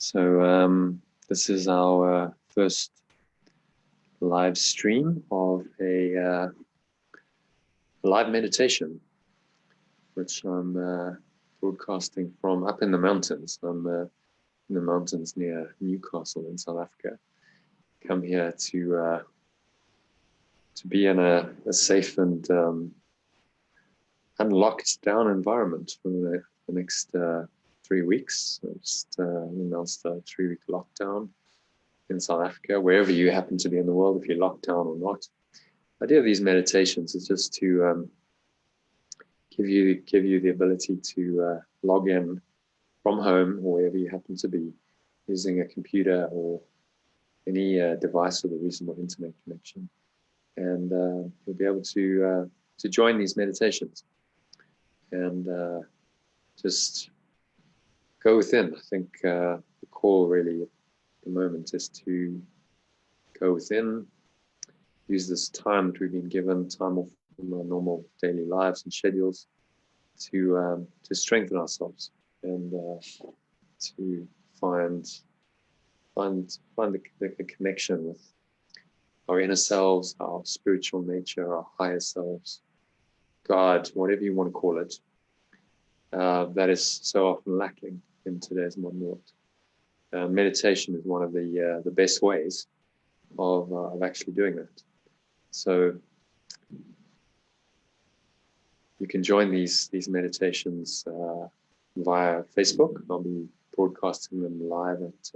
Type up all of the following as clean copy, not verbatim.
So this is our first live stream of a live meditation, which I'm broadcasting from up in the mountains. I'm in the mountains near Newcastle in South Africa. Come here to be in a safe and unlocked down environment for the next 3 weeks. So just announced a 3-week lockdown in South Africa, wherever you happen to be in the world, if you're locked down or not. The idea of these meditations is just to give you the ability to log in from home or wherever you happen to be, using a computer or any device with a reasonable internet connection, and you'll be able to join these meditations and just go within. I think the call really at the moment is to go within, use this time that we've been given, time off from our normal daily lives and schedules, to strengthen ourselves and to find the connection with our inner selves, our spiritual nature, our higher selves, God, whatever you want to call it, that is so often lacking in today's modern world. Meditation is one of the best ways of actually doing that. So you can join these meditations via Facebook. I'll be broadcasting them live at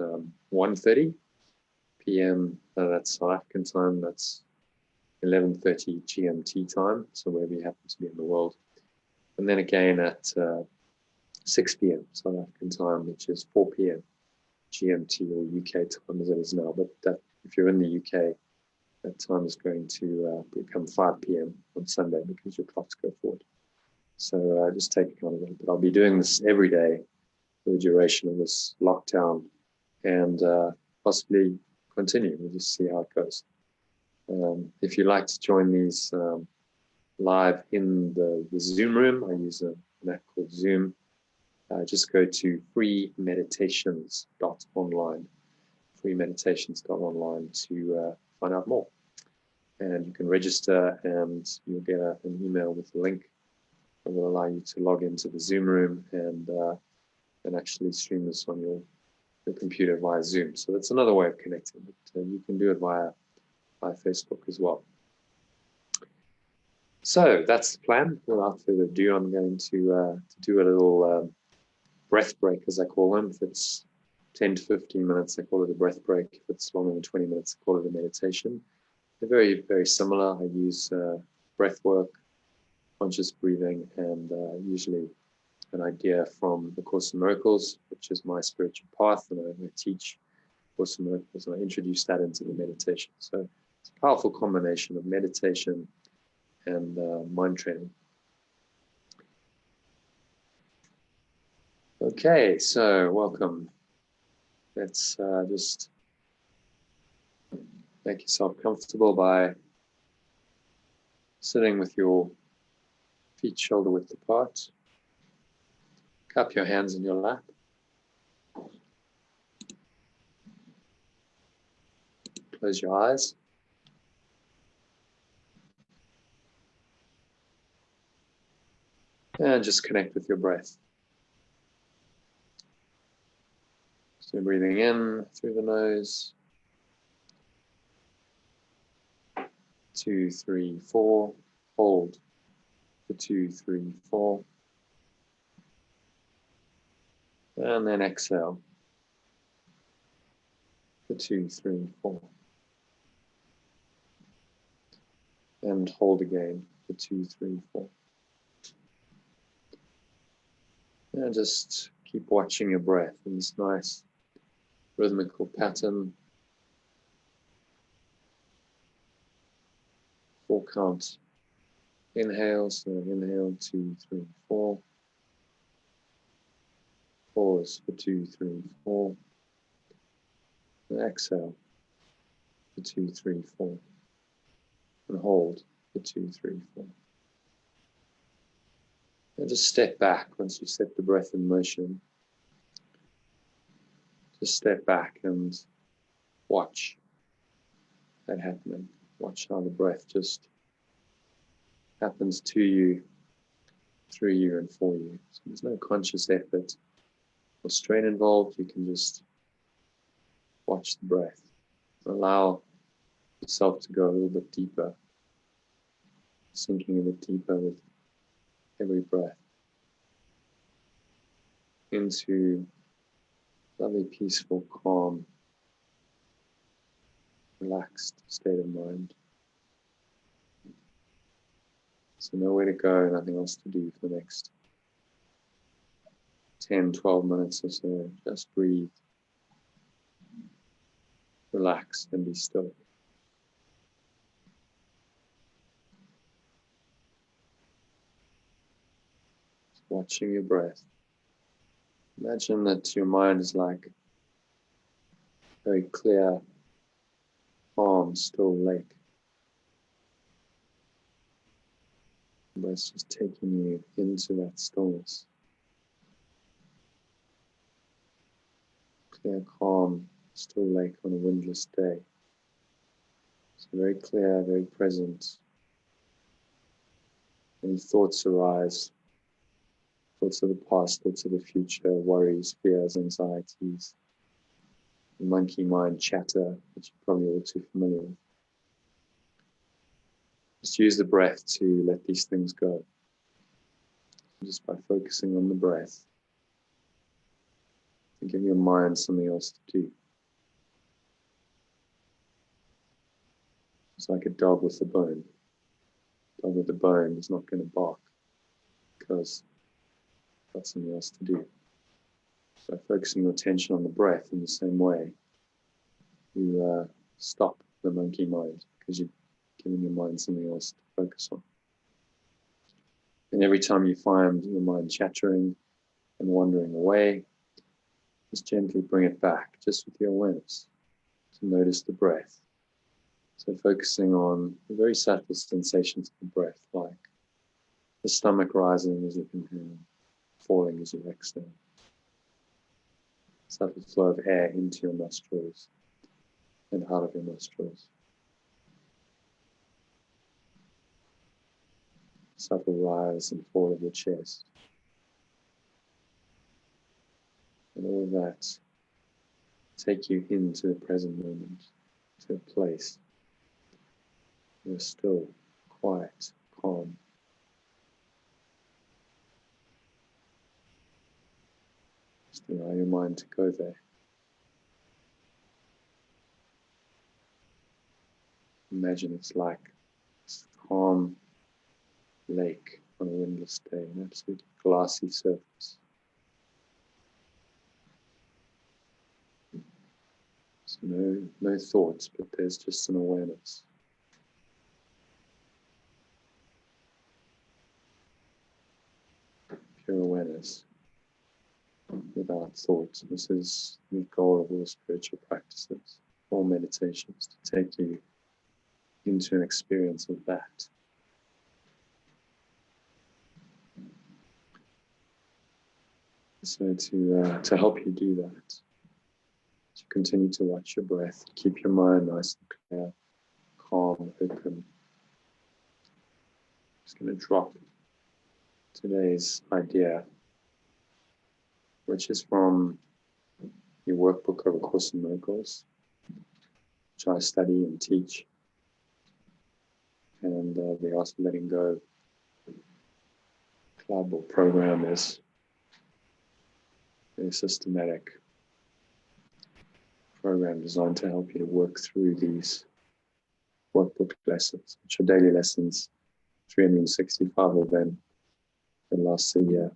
1:30 p.m. That's South African time. That's 11:30 GMT time. So wherever you happen to be in the world. And then again at 6 p.m. South African time, which is 4 p.m. GMT or UK time as it is now. But if you're in the UK, that time is going to become 5 p.m. on Sunday because your clocks go forward. So just take account of it. But I'll be doing this every day for the duration of this lockdown, and possibly continue. We'll just see how it goes. If you'd like to join these live in the Zoom room, I use an app called Zoom. Just go to freemeditations.online, freemeditations.online to find out more. And you can register, and you'll get an email with a link that will allow you to log into the Zoom room and actually stream this on your computer via Zoom. So that's another way of connecting. But you can do it via Facebook as well. So that's the plan. Without further ado, I'm going to do a little breath break, as I call them. If it's 10 to 15 minutes, I call it a breath break. If it's longer than 20 minutes, I call it a meditation. They're very, very similar. I use breath work, conscious breathing, and usually an idea from the Course in Miracles, which is my spiritual path, and I teach Course in Miracles, and I introduce that into the meditation. So it's a powerful combination of meditation and mind training. Okay, so welcome. Let's just make yourself comfortable by sitting with your feet shoulder width apart. Cup your hands in your lap. Close your eyes. And just connect with your breath. So breathing in through the nose. 2, 3, 4. Hold for 2, 3, 4. And then exhale for 2, 3, 4. And hold again for 2, 3, 4. And just keep watching your breath in this nice rhythmical pattern. 4 count inhale, so inhale 2, 3, 4. Pause for 2, 3, 4. And exhale for 2, 3, 4. And hold for 2, 3, 4. And just step back once you set the breath in motion. Just step back and watch that happening. Watch how the breath just happens to you, through you, and for you. So there's no conscious effort or strain involved. You can just watch the breath. Allow yourself to go a little bit deeper, sinking a bit deeper with every breath into lovely, peaceful, calm, relaxed state of mind. So nowhere to go, nothing else to do for the next 10, 12 minutes or so. Just breathe, relax, and be still. Just watching your breath. Imagine that your mind is like a very clear, calm, still lake. The breath's just taking you into that stillness. Clear, calm, still lake on a windless day. So very clear, very present. Any thoughts arise, thoughts of the past, thoughts of the future, worries, fears, anxieties, the monkey mind chatter, which you're probably all too familiar with. Just use the breath to let these things go. Just by focusing on the breath, to give your mind something else to do. It's like a dog with a bone. Dog with a bone is not going to bark because it's got something else to do. By focusing your attention on the breath in the same way, you stop the monkey mind because you've given your mind something else to focus on. And every time you find your mind chattering and wandering away, just gently bring it back, just with your awareness, to notice the breath. So focusing on the very subtle sensations of the breath, like the stomach rising as you inhale, falling as you exhale. Subtle flow of air into your nostrils and out of your nostrils. Subtle rise and fall of your chest. And all of that take you into the present moment, to a place you're still, quiet, calm. Just allow your mind to go there. Imagine it's like this calm lake on a windless day, an absolute glassy surface. So no thoughts, but there's just an awareness. Pure awareness without thoughts. This is the goal of all spiritual practices, all meditations, to take you into an experience of that. So to help you do that, to continue to watch your breath, keep your mind nice and clear, calm, open. Just going to drop today's idea, which is from your workbook of A Course in Miracles, which I study and teach. And the Art of Letting Go club or program is a systematic program designed to help you to work through these workbook lessons, which are daily lessons, 365 of them that lasts a year.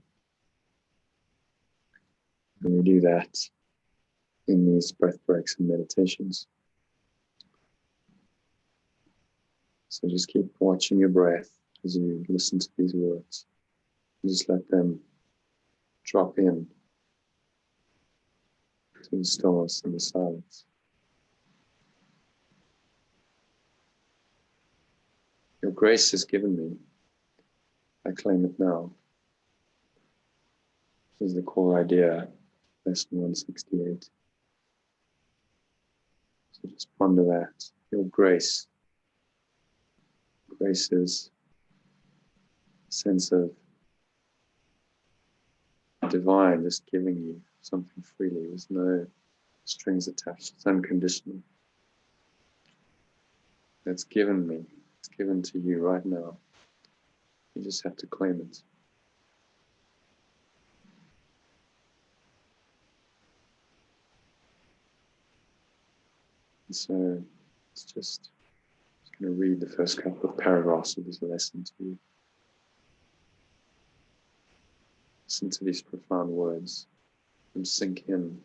And we do that in these breath breaks and meditations. So just keep watching your breath as you listen to these words. Just let them drop in to the stillness and the silence. Your grace is given me. I claim it now. This is the core idea, lesson 168. So just ponder that. Your grace. Grace is a sense of divine just giving you something freely. There's no strings attached. It's unconditional. It's given me. It's given to you right now. You just have to claim it. And so it's just going to read the first couple of paragraphs of this lesson to you. Listen to these profound words and sink in.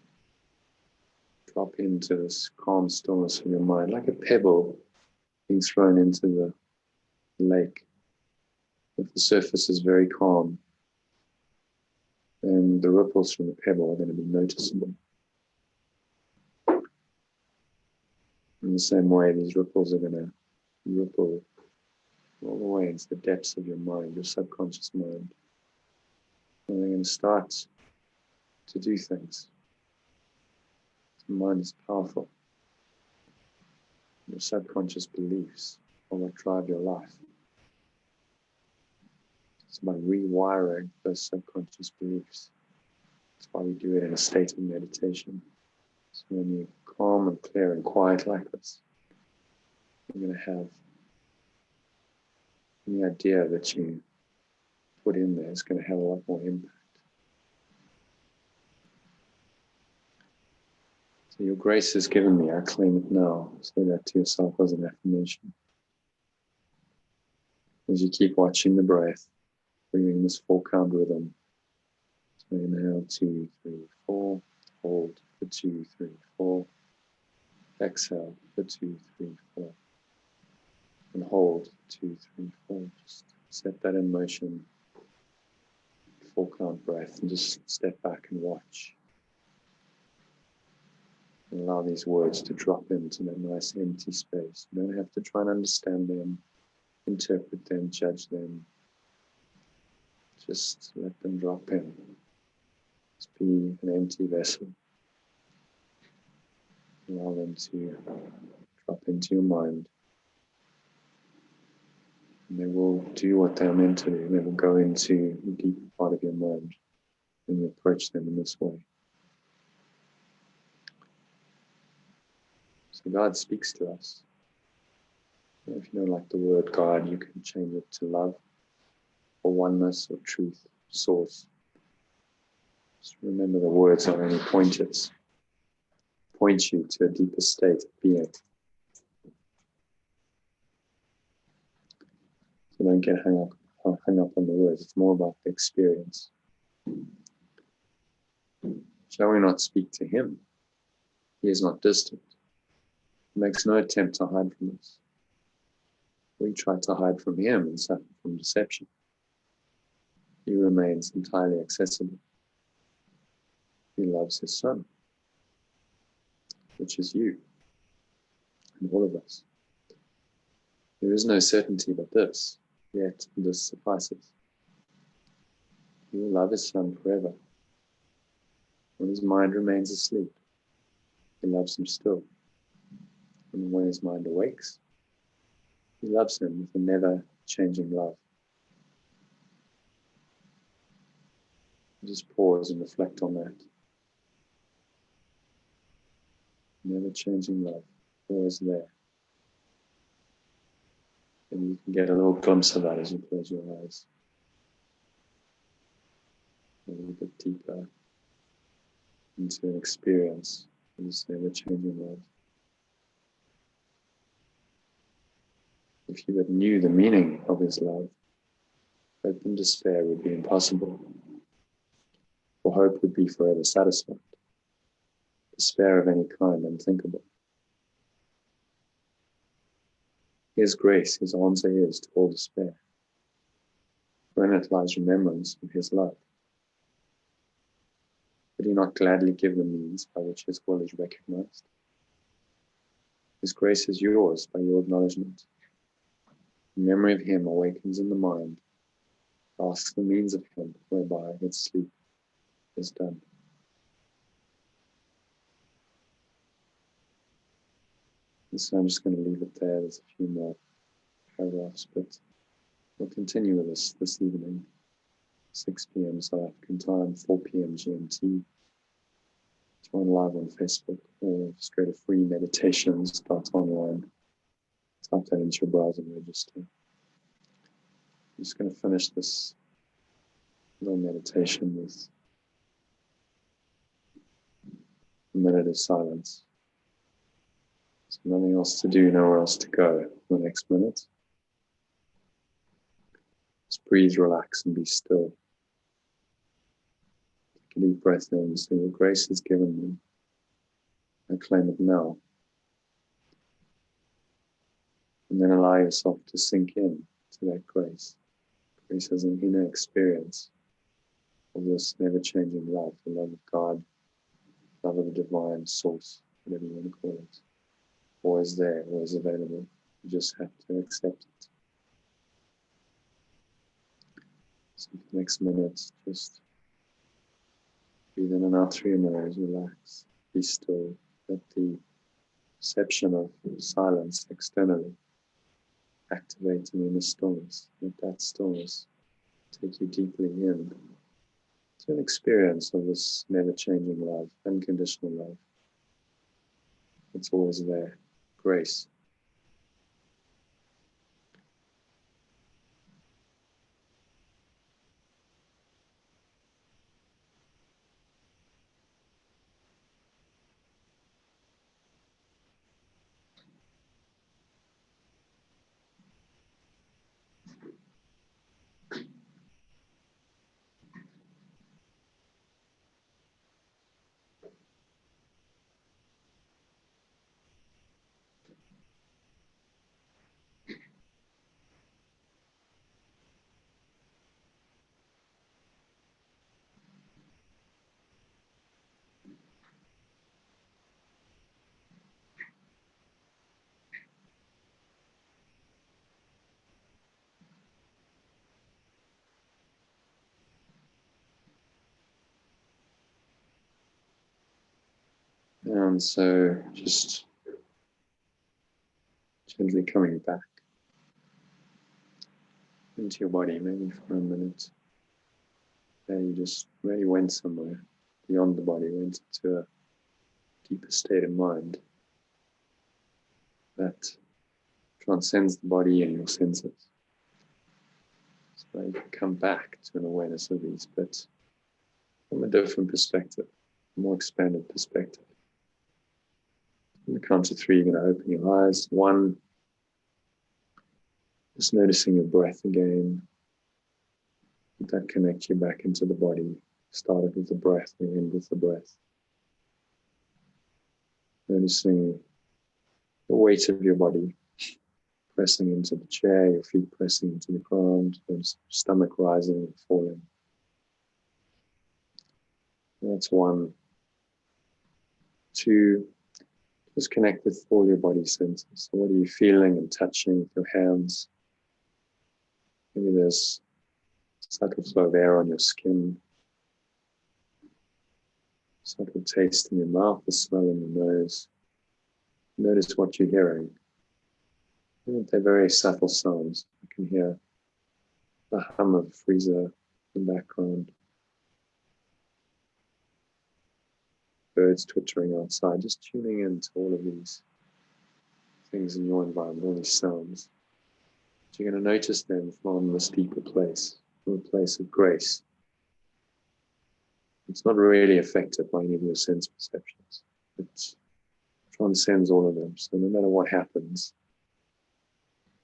Drop into this calm stillness of your mind, like a pebble being thrown into the lake. If the surface is very calm, then the ripples from the pebble are going to be noticeable. In the same way, these ripples are going to ripple all the way into the depths of your mind, your subconscious mind. And they're going to start to do things. The mind is powerful. Your subconscious beliefs are what drive your life. It's about rewiring those subconscious beliefs. That's why we do it in a state of meditation. So when you're calm and clear and quiet like this, you're going to have any idea that you put in there is going to have a lot more impact. So your grace is given me, I claim it now. Say that to yourself as an affirmation. As you keep watching the breath, breathing this 4-count rhythm. So inhale, 2, 3, 4. Hold for 2, 3, 4. Exhale for 2, 3, 4. And hold 2, 3, 4. Just set that in motion. 4-count breath, and just step back and watch. And allow these words to drop into that nice empty space. You don't have to try and understand them, interpret them, judge them. Just let them drop in. Just be an empty vessel. Allow them to drop into your mind. And they will do what they're meant to do. They will go into the deeper part of your mind when you approach them in this way. So God speaks to us. If you don't like the word God, you can change it to love, or oneness, or truth, source. Just remember the words are only pointers. Point you to a deeper state of being. So don't get hung up on the words. It's more about the experience. Shall we not speak to him? He is not distant. He makes no attempt to hide from us. We try to hide from him and suffer from deception. He remains entirely accessible. He loves his son, which is you and all of us. There is no certainty but this, yet this suffices. He will love his son forever. When his mind remains asleep, he loves him still. And when his mind awakes, he loves him with a never-changing love. Just pause and reflect on that. Never-changing love, always there. And you can get a little glimpse of that as you close your eyes. A little bit deeper into an experience of this never-changing love. If you but knew the meaning of his love, hope and despair would be impossible. For hope would be forever satisfied. Despair of any kind unthinkable. His grace, his answer is to all despair. For in it lies remembrance of his love. Would he not gladly give the means by which his will is recognized? His grace is yours by your acknowledgement. The memory of him awakens in the mind, asks the means of him whereby its sleep is done. So I'm just going to leave it there. There's a few more paragraphs, but we'll continue with this evening. 6 p.m. South African time, 4 p.m. GMT. Join live on Facebook or just go to free meditations.online. Type that into your browser and register. I'm just going to finish this little meditation with a minute of silence. So nothing else to do, nowhere else to go for the next minute. Just breathe, relax, and be still. Take a deep breath in, so your grace is given me. I claim it now. And then allow yourself to sink in to that grace. Grace as an inner experience of this never-changing love, the love of God, love of the divine source, whatever you want to call it. Always there, always available. You just have to accept it. So for the next minute, just breathe in and out through your nose, relax, be still. Let the perception of silence externally activate an inner stillness. Let that stillness take you deeply in to an experience of this never-changing love, unconditional love. It's always there. Grace. And so just gently coming back into your body, maybe for a minute. There you just really went somewhere beyond the body, went into a deeper state of mind that transcends the body and your senses. So you can come back to an awareness of these, but from a different perspective, a more expanded perspective. On the count of 3, you're going to open your eyes. 1, just noticing your breath again. Let that connect you back into the body. Started with the breath and end with the breath. Noticing the weight of your body pressing into the chair, your feet pressing into the ground, your stomach rising and falling. That's 1. 2, just connect with all your body senses. So what are you feeling and touching with your hands? Maybe there's subtle flow of air on your skin, subtle taste in your mouth, the smell in your nose. Notice what you're hearing. They're very subtle sounds. You can hear the hum of a freezer in the background. Birds twittering outside, just tuning into all of these things in your environment, all these sounds. So you're going to notice them from this deeper place, from a place of grace. It's not really affected by any of your sense perceptions. It transcends all of them. So no matter what happens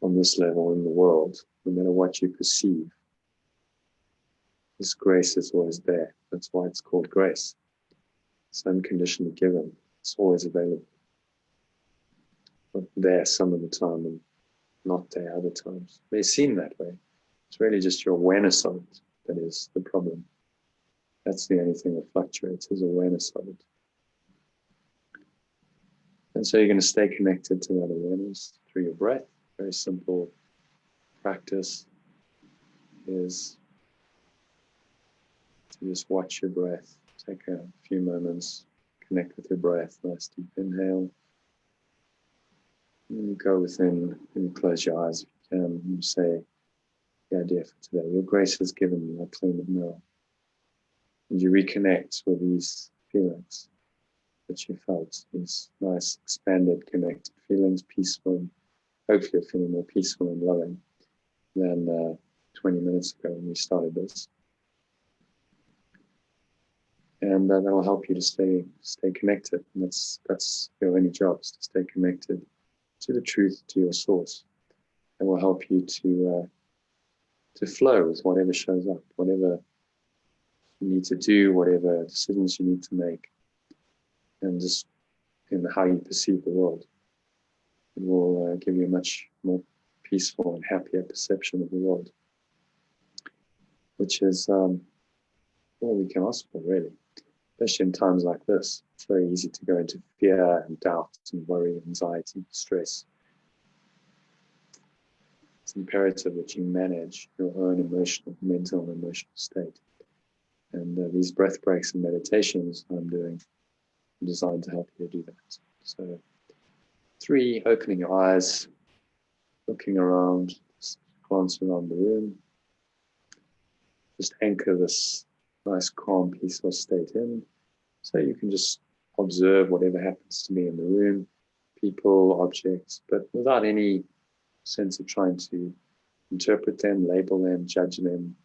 on this level in the world, no matter what you perceive, this grace is always there. That's why it's called grace. It's unconditionally given. It's always available. But there some of the time and not there other times. It may seem that way. It's really just your awareness of it that is the problem. That's the only thing that fluctuates, is awareness of it. And so you're going to stay connected to that awareness through your breath. Very simple practice is to just watch your breath. Take a few moments, connect with your breath. Nice deep inhale. You go within and close your eyes if you can, and you say the idea for today. Your grace has given me, I claim it now. And you reconnect with these feelings that you felt, these nice, expanded, connected feelings, peaceful, and hopefully you're feeling more peaceful and loving than 20 minutes ago when we started this. And that will help you to stay connected. And that's your only job, is to stay connected to the truth, to your source. And will help you to flow with whatever shows up, whatever you need to do, whatever decisions you need to make, and just in how you perceive the world. It will give you a much more peaceful and happier perception of the world, which is all we can ask for, really. Especially in times like this, it's very easy to go into fear and doubt and worry, anxiety, stress. It's imperative that you manage your own mental and emotional state. And these breath breaks and meditations I'm doing are designed to help you do that. So 3, opening your eyes, looking around, just glance around the room. Just anchor this nice, calm, peaceful state in. So you can just observe whatever happens to be in the room, people, objects, but without any sense of trying to interpret them, label them, judge them.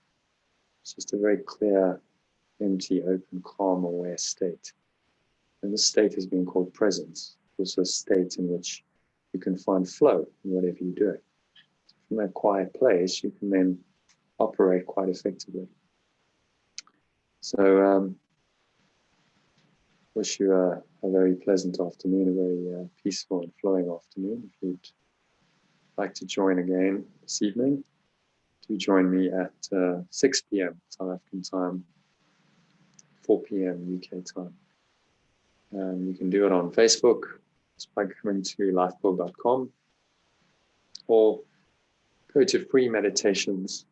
It's just a very clear, empty, open, calm, aware state. And this state has been called presence. It's also a state in which you can find flow in whatever you're doing. From that quiet place, you can then operate quite effectively. So wish you a very pleasant afternoon, a very peaceful and flowing afternoon. If you'd like to join again this evening, do join me at 6 p.m. South African time, 4 p.m. UK time. You can do it on Facebook, just by coming to lifebuild.com, or go to Free Meditations,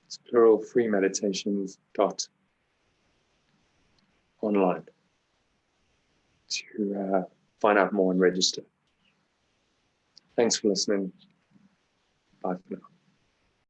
it's plural, freemeditations.online to find out more and register. Thanks for listening. Bye for now.